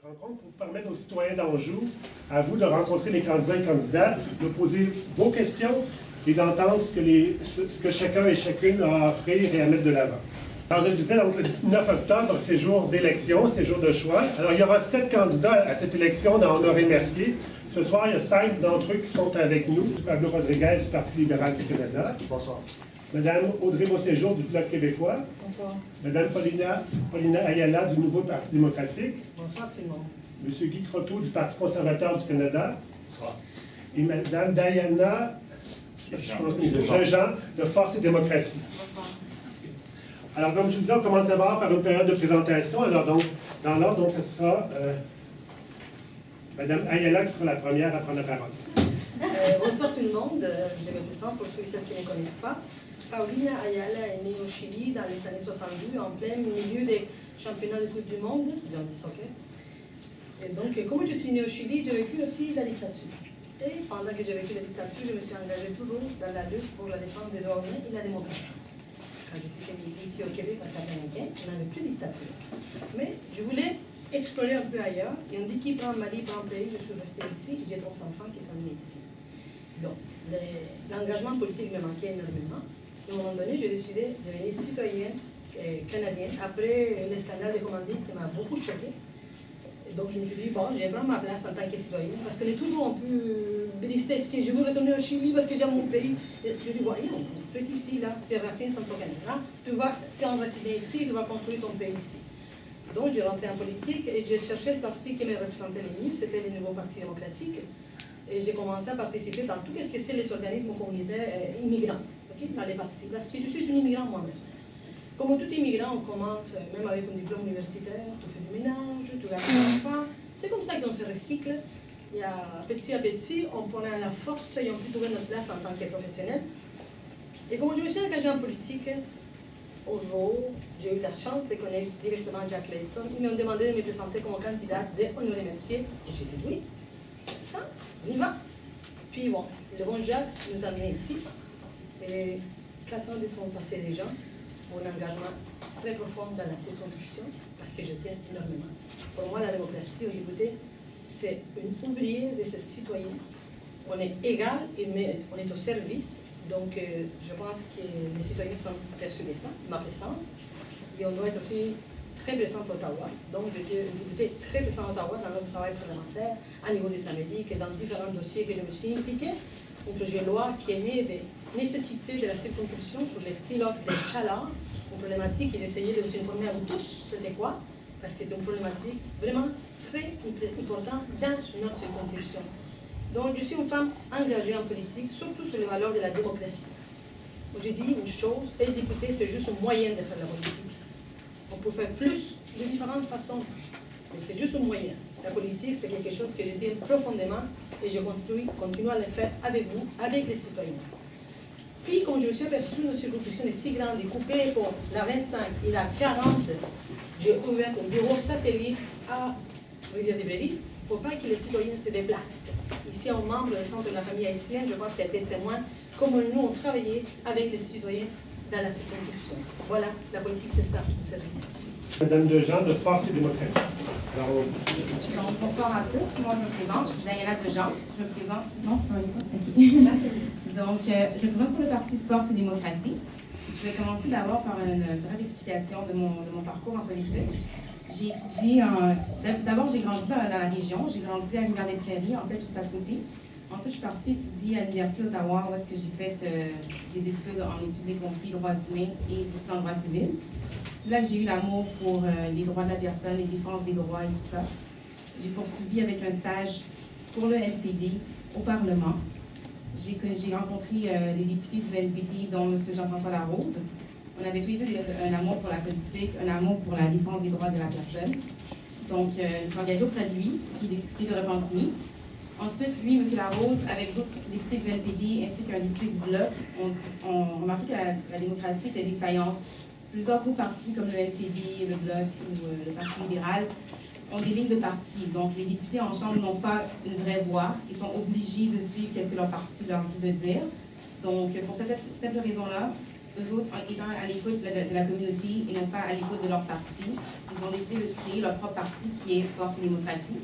Rencontre pour permettre aux citoyens d'Anjou, à vous de rencontrer les candidats et candidates, de poser vos questions et d'entendre ce que chacun et chacune a à offrir et à mettre de l'avant. Alors, je disais, donc, le 19 octobre, c'est jour d'élection, c'est jour de choix. Alors, il y aura 7 candidats à cette élection dans Honoré-Mercier. Ce soir, il y a 5 d'entre eux qui sont avec nous. Pablo Rodriguez du Parti libéral du Canada. Bonsoir. Madame Audrey Beauséjour du Bloc québécois. Bonsoir. Madame Paulina Ayala du Nouveau Parti démocratique. Bonsoir tout le monde. Monsieur Guy Croteau du Parti conservateur du Canada. Bonsoir. Et Madame Diana Jean de Force et démocratie. Bonsoir. Alors, comme je vous disais, on commence d'abord par une période de présentation. Alors, donc, dans l'ordre, ce sera Madame Ayala qui sera la première à prendre la parole. Bonsoir tout le monde. Je me présente pour ceux et celles qui ne me connaissent pas. Paulina Ayala est née au Chili dans les années 62, en plein milieu des championnats de Coupe du Monde, dans le soccer. Et donc, comme je suis née au Chili, j'ai vécu aussi la dictature. Et pendant que j'ai vécu la dictature, je me suis engagée toujours dans la lutte pour la défense des droits humains et la démocratie. Quand je suis émigrée ici au Québec en 1995, il n'y avait plus de dictature. Mais je voulais explorer un peu ailleurs. Et on dit qui prend Mali, prend un pays, je suis restée ici. J'ai 3 enfants qui sont nés ici. Donc, l'engagement politique me manquait énormément. Et à un moment donné, j'ai décidé de devenir citoyenne canadienne après le scandale des commandites qui m'a beaucoup choquée. Donc, je me suis dit, bon, je vais prendre ma place en tant que citoyenne parce qu'on est toujours un peu blessé. Est-ce que je veux retourner au Chili parce que j'aime mon pays? Et je dis, voyons, tu es ici, là, tes racines sont au Canada, tu es enraciné ici, tu vas construire ton pays ici. Donc, j'ai rentré en politique et j'ai cherché le parti qui me représentait le mieux, c'était le Nouveau Parti démocratique. Et j'ai commencé à participer dans tout ce que c'est les organismes communautaires immigrants, okay, dans les partis, parce que je suis une immigrant moi-même. Comme tout immigrant, on commence même avec un diplôme universitaire, tu fais du ménage, tu gardes des enfants. C'est comme ça qu'on se recycle. Et petit à petit, on prend la force et on peut trouver notre place en tant que professionnel. Et comme je me suis engagée en politique, au jour, j'ai eu la chance de connaître directement Jack Layton. Ils m'ont demandé de me présenter comme candidate de Honoré-Mercier. Et j'ai dit oui, ça, on y va. Puis bon, le bon Jacques nous a amenés ici. Et 4 ans sont passés déjà. Mon engagement très profond dans la circonscription, parce que je tiens énormément. Pour moi, la démocratie au député, c'est une ouvrière de ces citoyens. On est égal, mais on est au service. Donc, je pense que les citoyens sont persuadés de ça, ma présence. Et on doit être aussi très présent à Ottawa. Donc, j'étais une députée très présente à Ottawa dans notre travail parlementaire, à niveau des Amériques et dans différents dossiers que je me suis impliquée. Un projet de loi qui est né des nécessités de la circonscription sur les silos des chalards, une problématique que j'essayais de vous informer à vous tous, c'était quoi? Parce que c'est une problématique vraiment très importante dans notre circonscription. Donc, je suis une femme engagée en politique, surtout sur les valeurs de la démocratie. Je dis une chose, être député, c'est juste un moyen de faire la politique. On peut faire plus de différentes façons, mais c'est juste un moyen. La politique, c'est quelque chose que j'aime profondément et je continue à le faire avec vous, avec les citoyens. Puis, quand je me suis aperçue, notre circonscription est si grande et coupée pour la 25 et la 40, j'ai ouvert un bureau satellite à Rivière-des-Prairies pour pas que les citoyens se déplacent. Ici, un membre du centre de la famille haïtienne, je pense qu'il a été témoin, comment nous, on travaillait avec les citoyens dans la circonscription. Voilà, la politique, c'est ça, au service. Madame Dejean de Force et démocratie. Alors, bonsoir à tous. Moi, je me présente. Je suis Diana Dejean. Je me présente. Non, ça va pas. OK. Donc, je me présente pour le Parti Force et démocratie. Je vais commencer d'abord par une brève explication de mon parcours en politique. J'ai étudié d'abord, j'ai grandi dans la région. J'ai grandi à Rivière-des-Prairies, en fait, juste à côté. Ensuite, je suis partie étudier à l'Université d'Ottawa, où est-ce que j'ai fait des études en études des conflits, droits humains et des études en droit civil. C'est là que j'ai eu l'amour pour les droits de la personne, les défenses des droits et tout ça. J'ai poursuivi avec un stage pour le NPD au Parlement. J'ai rencontré des députés du NPD, dont M. Jean-François Larose. On avait tous les deux un amour pour la politique, un amour pour la défense des droits de la personne. Donc, je me suis engagée auprès de lui, qui est député de Repentigny. Ensuite, lui, M. Larose, avec d'autres députés du NPD ainsi qu'un député du Bloc, ont remarqué que la démocratie était défaillante. Plusieurs groupes partis comme le NPD, le Bloc ou le Parti libéral ont des lignes de parti. Donc, les députés en Chambre n'ont pas une vraie voix. Ils sont obligés de suivre ce que leur parti leur dit de dire. Donc, pour cette simple raison-là, eux autres, étant à l'écoute de la communauté et non pas à l'écoute de leur parti, ils ont décidé de créer leur propre parti qui est Force et démocratie.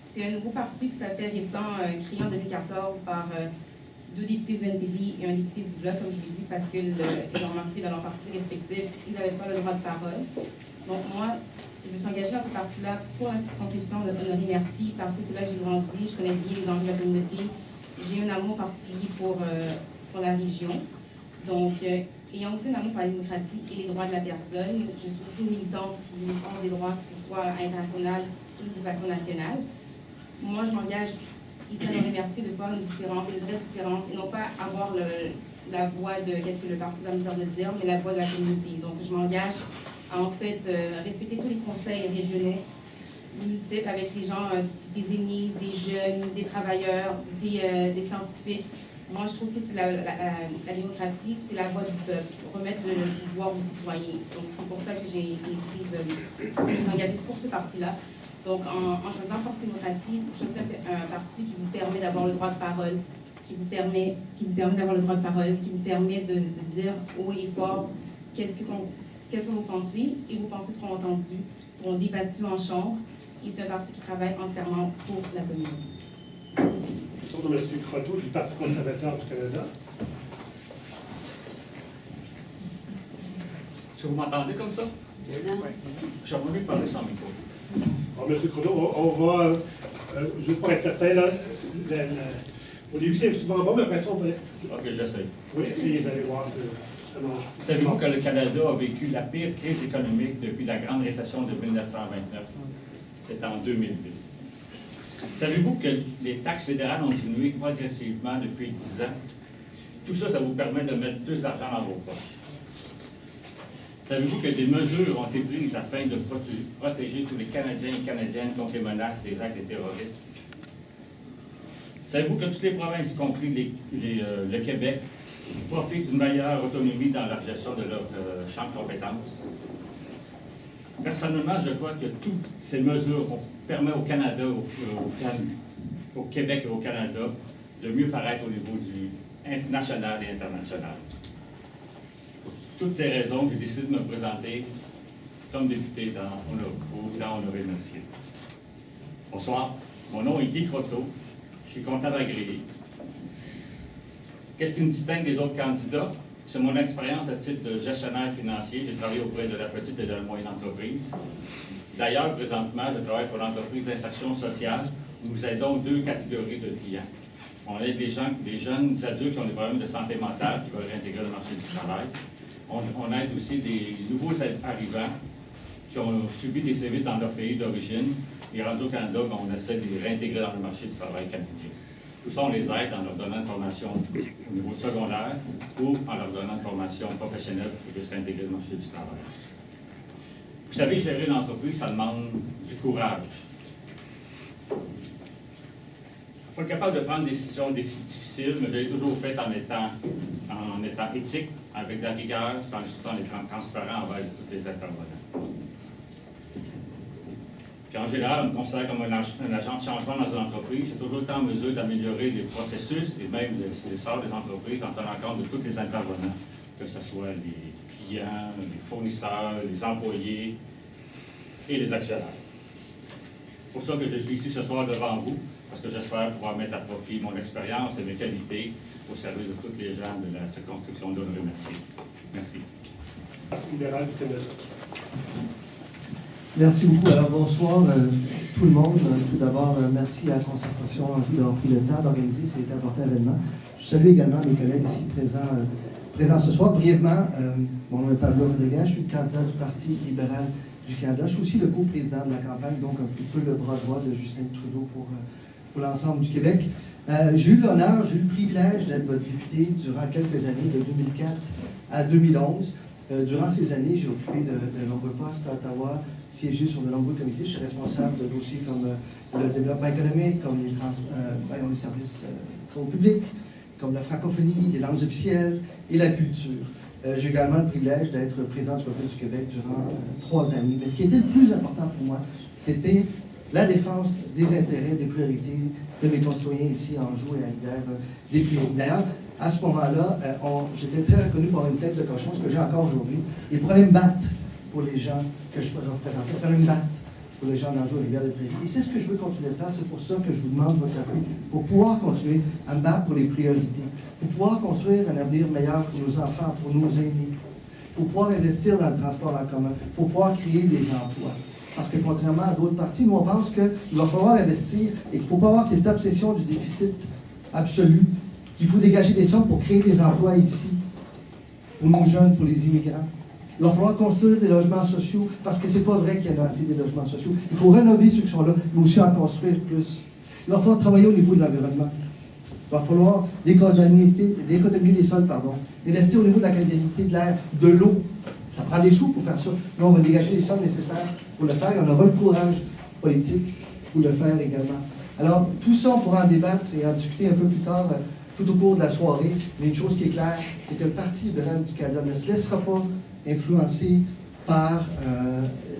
C'est un nouveau parti tout à fait récent, créé en 2014 par 2 députés du NPD et un député du Bloc, comme je vous dis, parce qu'ils ont remarqué dans leurs partis respectifs, ils n'avaient pas le droit de parole. Donc moi, je me suis engagée dans ce parti-là pour la circonscription de Honoré-Mercier parce que c'est là que j'ai grandi, je connais bien les enjeux de la communauté, j'ai un amour particulier pour la région. Donc, ayant aussi un amour pour la démocratie et les droits de la personne, je suis aussi une militante qui défend des droits, que ce soit international ou de façon nationale. Moi, je m'engage ici à Honoré-Mercier de faire une différence, une vraie différence, et non pas avoir la voix de qu'est-ce que le parti va me dire de dire, mais la voix de la communauté. Donc, je m'engage à en fait respecter tous les conseils régionaux multiples avec des gens, des aînés, des jeunes, des travailleurs, des scientifiques. Moi, je trouve que c'est la démocratie, c'est la voix du peuple, remettre le pouvoir aux citoyens. Donc, c'est pour ça que j'ai été engagée pour ce parti-là. Donc, en choisissant Force Démocratie, vous choisissez un parti qui vous permet d'avoir le droit de parole, qui vous permet d'avoir le droit de parole, qui vous permet de dire haut et fort quelles sont vos pensées, et vos pensées seront entendues, seront débattues en chambre, et c'est un parti qui travaille entièrement pour la communauté. Tour de M. Croteau du Parti conservateur du Canada. Est-ce que vous m'entendez comme ça? Oui. J'aimerais mieux parler sans micro. Alors, M. Croteau, on va, juste pour être certain, là, au début c'est souvent bon, mais après ça on va... OK, j'essaie. Oui, essayez d'aller voir ça mange. Savez-vous que le Canada a vécu la pire crise économique depuis la grande récession de 1929? C'est en 2008. Savez-vous que les taxes fédérales ont diminué progressivement depuis 10 ans? Tout ça, ça vous permet de mettre plus d'argent dans vos poches. Savez-vous que des mesures ont été prises afin de protéger tous les Canadiens et Canadiennes contre les menaces des actes terroristes? Savez-vous que toutes les provinces, y compris le Québec, profitent d'une meilleure autonomie dans la gestion de leur champ de compétences? Personnellement, je crois que toutes ces mesures permettent au Canada, au Québec et au Canada de mieux paraître au niveau national et international. Pour toutes ces raisons, j'ai décidé de me présenter comme député dans Honoré-Mercier. Bonsoir, mon nom est Guy Croteau, je suis comptable agréé. Qu'est-ce qui me distingue des autres candidats? C'est mon expérience à titre de gestionnaire financier. J'ai travaillé auprès de la petite et de la moyenne entreprise. D'ailleurs, présentement, je travaille pour l'entreprise d'insertion sociale où nous aidons 2 catégories de clients. On aide des jeunes adultes qui ont des problèmes de santé mentale qui veulent réintégrer le marché du travail. On aide aussi des nouveaux arrivants qui ont subi des sévices dans leur pays d'origine. Et rendus au Canada, on essaie de les réintégrer dans le marché du travail canadien. Tout ça, on les aide en leur donnant une formation au niveau secondaire ou en leur donnant une formation professionnelle pour qu'ils puissent réintégrer le marché du travail. Vous savez, gérer une entreprise, ça demande du courage. Il faut être capable de prendre des décisions difficiles, mais je l'ai toujours fait en étant éthique, avec de la rigueur, tout en étant transparent envers tous les intervenants. Puis en général, on me considère comme un agent de changement dans une entreprise. J'ai toujours été en mesure d'améliorer les processus et même les sorts des entreprises en tenant compte de tous les intervenants, que ce soit les clients, les fournisseurs, les employés et les actionnaires. C'est pour ça que je suis ici ce soir devant vous, parce que j'espère pouvoir mettre à profit mon expérience et mes qualités au service de tous les gens de la circonscription d'Honoré-Mercier. Merci. Parti libéral du Canada. Merci beaucoup. Alors bonsoir tout le monde. Tout d'abord, merci à Concertation Anjou d'avoir pris le temps d'organiser cet important événement. Je salue également mes collègues ici présents ce soir. Brièvement, mon nom est Pablo Rodriguez, je suis le candidat du Parti libéral du Canada. Je suis aussi le co-président de la campagne, donc un peu le bras droit de Justin Trudeau pour l'ensemble du Québec. J'ai eu l'honneur, j'ai eu le privilège d'être votre député durant quelques années, de 2004 à 2011. Durant ces années, j'ai occupé de nombreux postes à Ottawa, siégé sur de nombreux comités. Je suis responsable de dossiers comme le développement économique, comme les services travaux publics, comme la francophonie, les langues officielles et la culture. J'ai également le privilège d'être président du Congrès du Québec durant 3 années. Mais ce qui était le plus important pour moi, c'était la défense des intérêts, des priorités de mes concitoyens ici en Anjou et à l'hiver des priorités. D'ailleurs, à ce moment-là, j'étais très reconnu pour une tête de cochon, ce que j'ai encore aujourd'hui, et pour aller me battre pour les gens que je représentais, pour aller me battre pour les gens d'Anjou et Rivière-des-Prairies. Et c'est ce que je veux continuer de faire, c'est pour ça que je vous demande votre appui, pour pouvoir continuer à me battre pour les priorités, pour pouvoir construire un avenir meilleur pour nos enfants, pour nos aînés, pour pouvoir investir dans le transport en commun, pour pouvoir créer des emplois. Parce que contrairement à d'autres partis, nous on pense qu'il va falloir investir et qu'il ne faut pas avoir cette obsession du déficit absolu, qu'il faut dégager des sommes pour créer des emplois ici, pour nos jeunes, pour les immigrants. Il va falloir construire des logements sociaux, parce que c'est pas vrai qu'il y en a assez des logements sociaux. Il faut rénover ceux qui sont là, mais aussi en construire plus. Il va falloir travailler au niveau de l'environnement. Il va falloir décontaminer les sols, investir au niveau de la qualité de l'air, de l'eau. Ça prend des sous pour faire ça. Là, on va dégager les sommes nécessaires pour le faire et on aura le courage politique pour le faire également. Alors, tout ça, on pourra en débattre et en discuter un peu plus tard, tout au cours de la soirée. Mais une chose qui est claire, c'est que le Parti libéral du Canada ne se laissera pas influencé par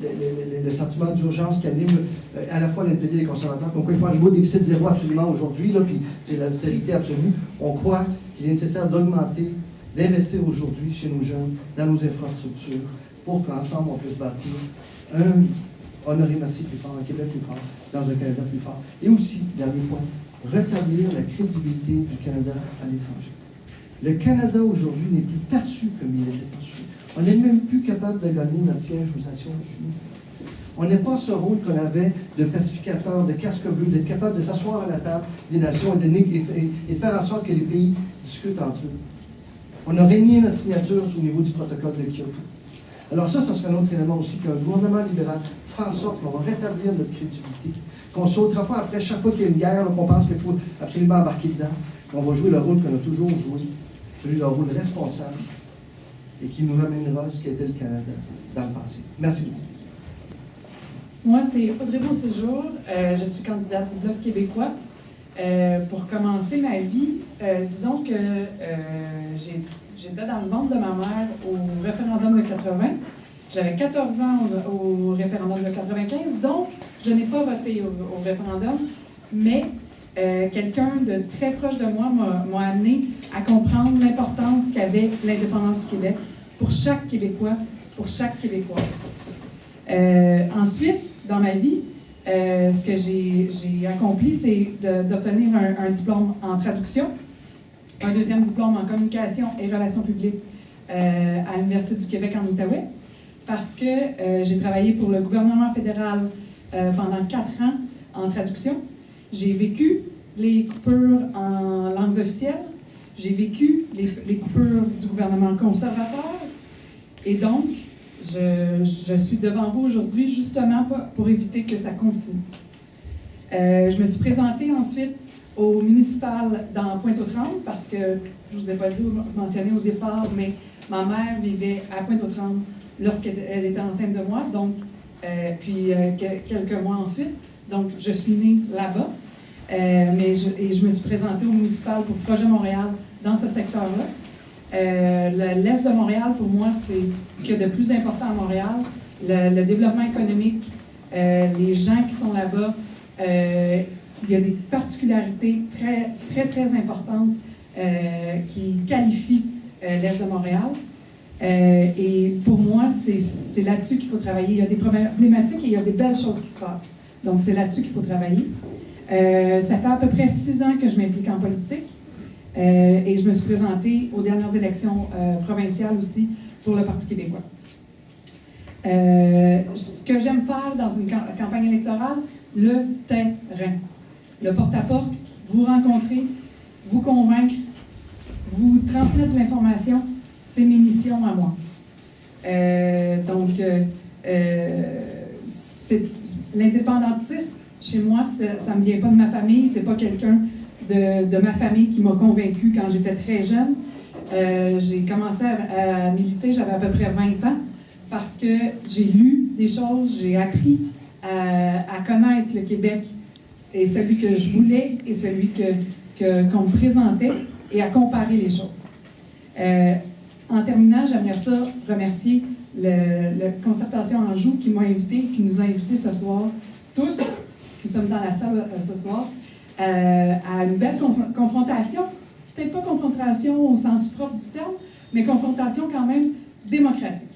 le sentiment d'urgence qui anime à la fois l'NPD et les conservateurs, comme quoi il faut arriver au déficit zéro absolument aujourd'hui, puis c'est la sécurité absolue. On croit qu'il est nécessaire d'augmenter, d'investir aujourd'hui chez nos jeunes, dans nos infrastructures, pour qu'ensemble on puisse bâtir un Honoré-Mercier plus fort, un Québec plus fort, dans un Canada plus fort. Et aussi, dernier point, rétablir la crédibilité du Canada à l'étranger. Le Canada aujourd'hui n'est plus perçu comme il était perçu. On n'est même plus capable de gagner notre siège aux Nations Unies. On n'est pas ce rôle qu'on avait de pacificateur, de casque bleu, d'être capable de s'asseoir à la table des nations et de faire en sorte que les pays discutent entre eux. On a régné notre signature au niveau du protocole de Kyoto. Alors ça serait un autre élément aussi, qu'un gouvernement libéral fera en sorte qu'on va rétablir notre crédibilité, qu'on ne sautera pas après chaque fois qu'il y a une guerre, qu'on pense qu'il faut absolument embarquer dedans. On va jouer le rôle qu'on a toujours joué, celui d'un rôle responsable, et qui nous ramènera à ce qu'était le Canada dans le passé. Merci beaucoup. Moi, c'est Audrey Beauséjour. Je suis candidate du Bloc québécois. Pour commencer ma vie, disons que j'étais dans le ventre de ma mère au référendum de 80. J'avais 14 ans au référendum de 95, donc je n'ai pas voté au référendum, mais quelqu'un de très proche de moi m'a amené à comprendre l'importance qu'avait l'indépendance du Québec pour chaque Québécois, pour chaque Québécoise. Ensuite, dans ma vie, ce que j'ai accompli, c'est d'obtenir un diplôme en traduction, un deuxième diplôme en communication et relations publiques à l'Université du Québec en Outaouais, parce que j'ai travaillé pour le gouvernement fédéral pendant 4 ans en traduction. J'ai vécu les coupures en langues officielles, j'ai vécu les coupures du gouvernement conservateur, et donc, je suis devant vous aujourd'hui justement pour éviter que ça continue. Je me suis présentée ensuite au municipal dans Pointe-aux-Trembles parce que, je ne vous ai pas mentionné au départ, mais ma mère vivait à Pointe-aux-Trembles lorsqu'elle était enceinte de moi, donc, puis quelques mois ensuite. Donc, je suis née là-bas, et je me suis présentée au municipal pour Projet Montréal dans ce secteur-là. L'Est de Montréal, pour moi, c'est ce qu'il y a de plus important à Montréal. Le développement économique, les gens qui sont là-bas, il y a des particularités très, très, très importantes qui qualifient l'Est de Montréal. Et pour moi, c'est là-dessus qu'il faut travailler. Il y a des problématiques et il y a des belles choses qui se passent. Donc, c'est là-dessus qu'il faut travailler. Ça fait à peu près 6 ans que je m'implique en politique. Et je me suis présentée aux dernières élections provinciales aussi pour le Parti québécois. Ce que j'aime faire dans une campagne électorale, le terrain. Le porte-à-porte, vous rencontrer, vous convaincre, vous transmettre de l'information, c'est mes missions à moi. L'indépendantisme, chez moi, ça ne me vient pas de ma famille, c'est pas quelqu'un de ma famille qui m'a convaincue quand j'étais très jeune. J'ai commencé à militer, j'avais à peu près 20 ans, parce que j'ai lu des choses, j'ai appris à connaître le Québec, et celui que je voulais, et celui qu'on me présentait, et à comparer les choses. En terminant, j'aimerais ça remercier la Concertation Anjou qui m'a invité, qui nous a invités ce soir, tous qui sommes dans la salle ce soir, à une belle confrontation peut-être pas confrontation au sens propre du terme, mais confrontation quand même démocratique.